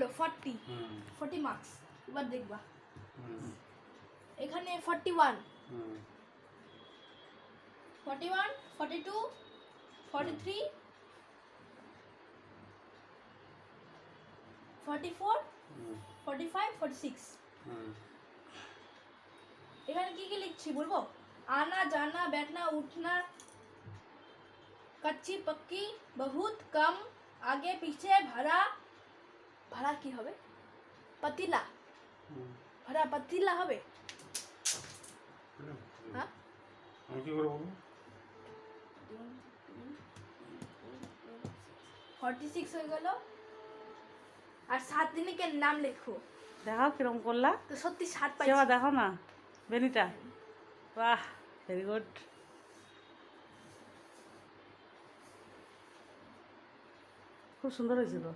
হলো 40 40 মার্কস। এবার দেখবা এখানে 41 41 42 43 44 45 46 এখানে কি কি লিখছি বলবো? आना जाना बैठना उठना, कच्ची पक्की, बहुत कम, आगे पीछे, भरा भरा की হবে पतीला, भरा पतीला হবে। হ্যাঁ আমি কি করে বলবো? 46 হয়ে গেল। আর 7 দিনের নাম লেখো। দেখাও কিরকম করলা। তো সত্যি 7 পাইছি। সেবা দেখো না বেনিটা। বাহ ভেরি গুড। খুব সুন্দর হয়েছে তো।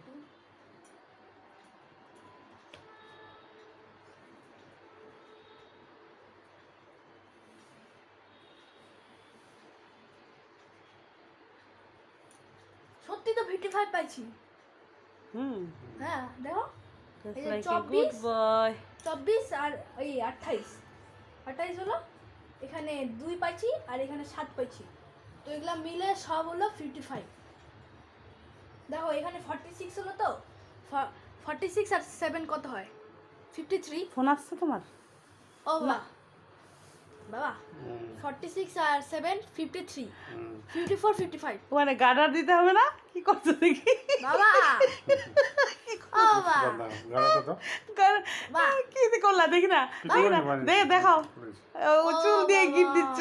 সত্যি তো 55 পাইছি। হ্যাঁ দেখো Just like a good boy. 24 আর এই 28 28 হলো। এখানে 2 পাইছি আর এখানে 7 পাইছি। তো এগুলা মিলে সব হলো 55। দেখো এখানে 46 হলো তো 46 আর 7 কত হয়? 53। ফোন আসছে তোমার? ও বাবা বাবা 46 আর 7 53 54 55। ওখানে গার্ডার দিতে হবে না? কি করছো দেখি বাবা ও বাবা গাড়াটা তো বাহ কি দি করলা দেখি না দেখি না দেখাও ও চুল দিয়ে গিফট দিচ্ছ।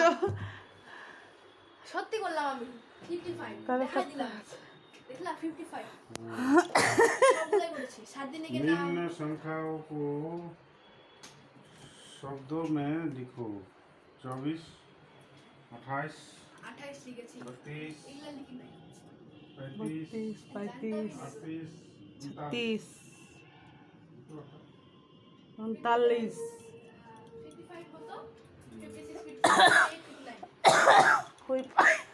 সত্যি করলাম আমি 55 দেখা দিলাম দেখলা 55 সবগুলাই করেছি 7 দিনে के नाम निम्न संख्याओं को शब्दों में लिखो 24 28 28 লিখেছি 32 এগুলা লিখি নাই 35 35 38 30 39 55 কত 56 59 কই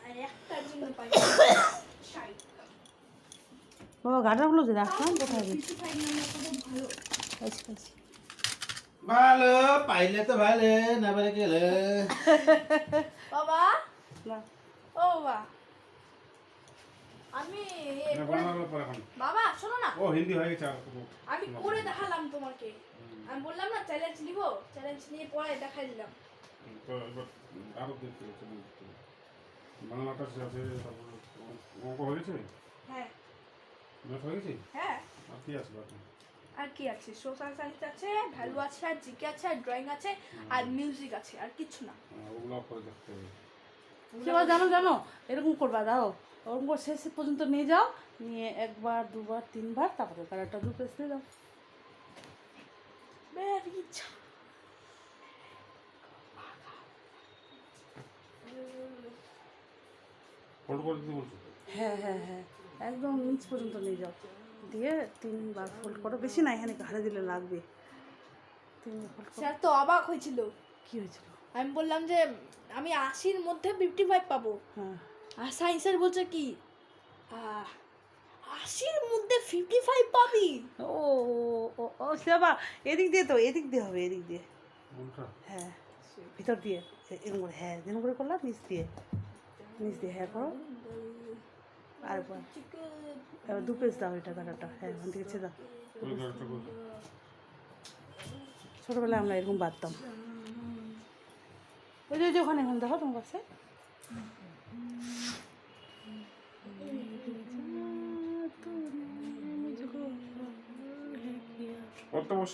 আর একটার জন্য পাই 60 বাবা গার্ডারগুলো যে রাখলাম কোথায় গেছে? 55 মানে কত ভালো। পাইছি পাইছি। ভালো পাইলে তো ভালো না পাইলে গেলে বাবা না ও বাবা আমি না বানাবো পরে এখন বাবা শোনো না ও হিন্দি হয়ে গেছে আমি করে দেখালাম তোমাকে। আমি বললাম না চ্যালেঞ্জ নিব, চ্যালেঞ্জ নিয়ে পরে দেখাই দিলাম। তো এবার আরো দেখতে হচ্ছে বাংলাটা আছে তারপর অঙ্ক হয়ে গেছে হ্যাঁ ম্যাথ হয়ে গেছে হ্যাঁ আর কি আছে বাকি আর কি আছে? সোশ্যাল সায়েন্স আছে, ভ্যালু আছে, আর জিকে আছে, আর ড্রয়িং আছে, আর মিউজিক আছে, আর কিছু না। ওগুলো করে দেখতে হবে সেবা জানো জানো এরকম করবা দাও ওরকম করে শেষ পর্যন্ত নিয়ে যাও নিয়ে একবার দুবার তিনবার তারপরে কালারটা দু পেজ দিয়ে দাও। বেরি ইচ্ছা ফটো করে দিতে বলছো হ্যাঁ হ্যাঁ হ্যাঁ একদম নিচ পর্যন্ত নিয়ে যাও দিয়ে তিনবার ফোল্ড করো। বেশি না এখানে ঘাড়ে দিলে লাগবে। তিনবার ফোল্ড করো। স্যার তো অবাক হয়েছিল। কী হয়েছিল? আমি বললাম যে আমি 80-র মধ্যে 55 পাবো, হ্যাঁ আর সায়েন্সের বলছে কি 80-র মধ্যে 55 পাবি। ও ও ও সেবা এদিক দিয়ে তো এদিক দিয়ে হবে এদিক দিয়ে কোনটা হ্যাঁ ভিতর দিয়ে এরকম করে হ্যাঁ এরকম করে করলাম নিচ দিয়ে হ্যাঁ করো আর এবার দু পেজ দাও এটা কাটাটা হ্যাঁ ওখান থেকে দাও। ওই গাড়িটা করছো ছোটোবেলায় আমরা এরকম বাঁধতাম। ওই যে ওখানে এখন দেখো তোমার কাছে পড়তে বস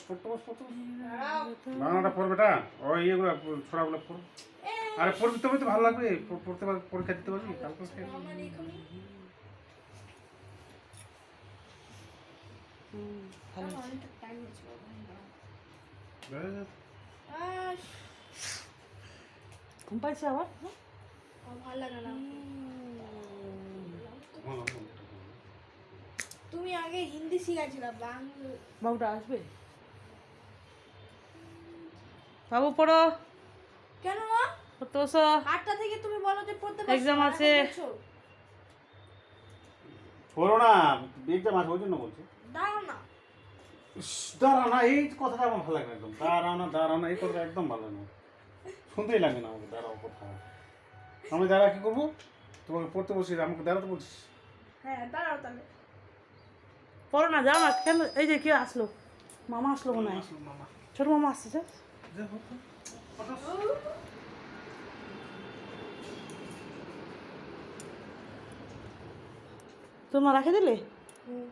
বাংলাটা পড়বে টা ওই ইয়েগুলো ছড়াগুলো পড়ো আরে পড়তে হবে তো ভালো লাগবে পড়তে পরীক্ষা দিতে পারবি কালকে ঘুম পাইছে আবার ভালো লাগে না। তুমি আগে হিন্দি শিখাইছিলা বাংলা। বাবুটা আসবে বাবু পড়ো কেন মা পড়তে বসো 8টা থেকে তুমি বলো যে পড়তে বসো, Exam আছে। এখন বলছো। পড়ো না এক্সাম আছে ওই জন্য বলছি দাঁড়াও না ইস, দাঁড়াও না, এই কথাটা আমার ভালো লাগে না একদম। দাঁড়াও না, এই কথাটা একদম ভালো লাগে না। শুনতেই লাগে না আমাকে, দাঁড়াও কথা। আমি দাঁড়া কি করবো? তোমাকে পড়তে বসিয়ে আমাকে দাঁড়াতে বলছিস? হ্যাঁ দাঁড়াও তাহলে। পড়ো না, যাও না কেন? এই যে কে আসলো? মামা আসলো মনে হয়। আসলো মামা। ছোট মামা আসছে যে। যা হোক তো। তোমার রাখে দিলে? হুম।